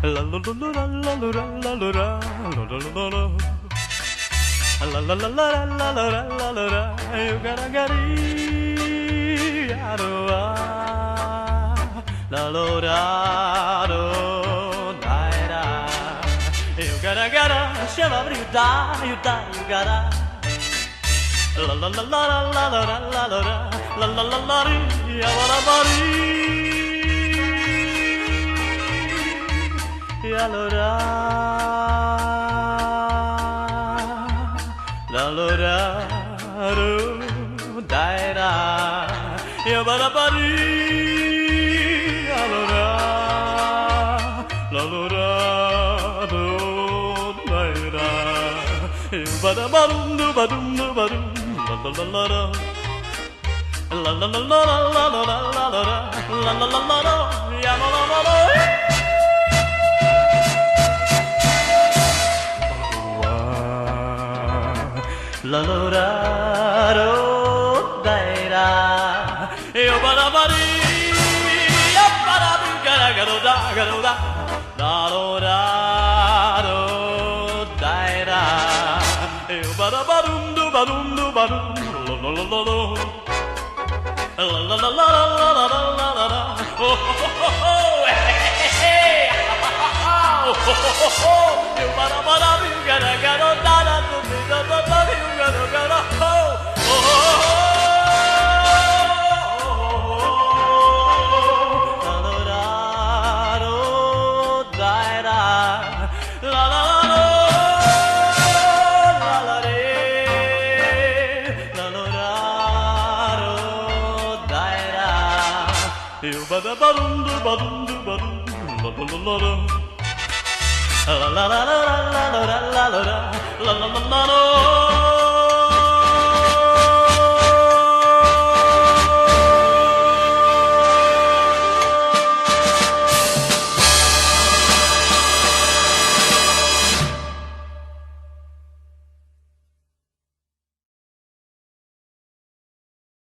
La la la la la la la la la la la la. La la la la la la la la la la. You gotta get it. La la la la la. You gotta get it. Shall you die? You die. You gotta. La la la la la la la la la la la la la. Ya la la la. Allora, allora, dai da, io vado a Parigi. Allora, allora, dai da, io vado a Barundu, Barundu, Barundu, la la la la, la la la la la la la la la la la la, ya la la la la. La la la la da, io vado a Parigi, io vado a Bucara, garo da, la la la da, io vado a Barundu, Barundu, Barundu, la la la la la la la la la la la, oh oh oh, io vado a Bucara, garo da, la la la. Eu bada barundu barundu barundu la la la la la la la la la la la la la la la.